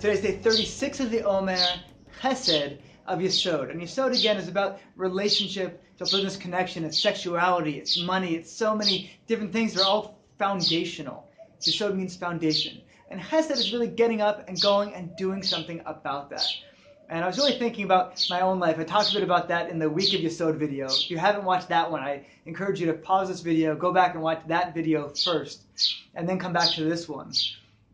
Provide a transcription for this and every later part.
Today's day 36 of the Omer, Chesed of Yesod. And Yesod, again, is about relationship, it's about business connection, it's sexuality, it's money, it's so many different things. They're all foundational. Yesod means foundation. And Chesed is really getting up and going and doing something about that. And I was really thinking about my own life. I talked a bit about that in the Week of Yesod video. If you haven't watched that one, I encourage you to pause this video, go back and watch that video first, and then come back to this one.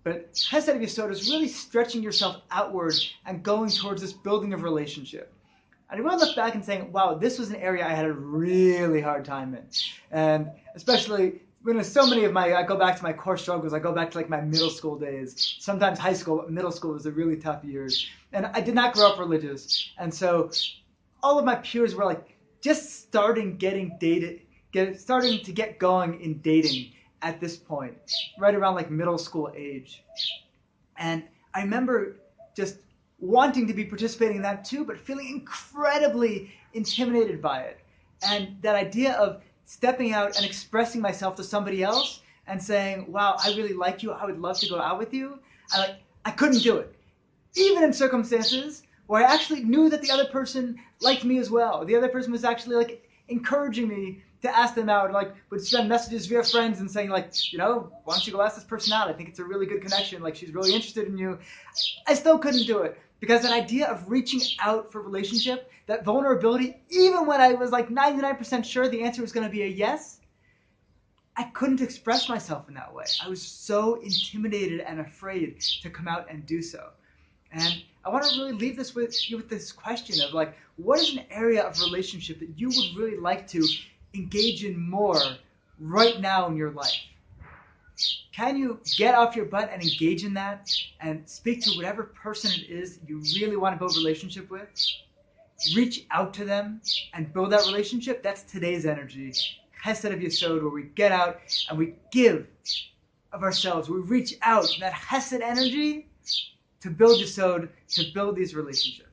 But Chesed of Yesod is really stretching yourself outward and going towards this building of relationship. And I really look back and saying, wow, this was an area I had a really hard time in. And especially when so many of I go back to my core struggles, I go back to like my middle school days, sometimes high school, but middle school was a really tough years. And I did not grow up religious. And so all of my peers were like just starting to get going in dating at this point, right around like middle school age. And I remember just wanting to be participating in that too, but feeling incredibly intimidated by it. And that idea of stepping out and expressing myself to somebody else and saying, wow, I really like you, I would love to go out with you, I couldn't do it. Even in circumstances where I actually knew that the other person liked me as well. The other person was actually like encouraging me to ask them out, like would send messages via friends and saying like, you know, why don't you go ask this person out? I think it's a really good connection. Like she's really interested in you. I still couldn't do it because that idea of reaching out for relationship, that vulnerability, even when I was like 99% sure the answer was going to be a yes, I couldn't express myself in that way. I was so intimidated and afraid to come out and do so. And I want to really leave this with you with this question of like, what is an area of relationship that you would really like to engage in more right now in your life? Can you get off your butt and engage in that and speak to whatever person it is you really want to build a relationship with? Reach out to them and build that relationship. That's today's energy. Chesed of Yesod, where we get out and we give of ourselves. We reach out that Chesed energy to build Yesod, to build these relationships.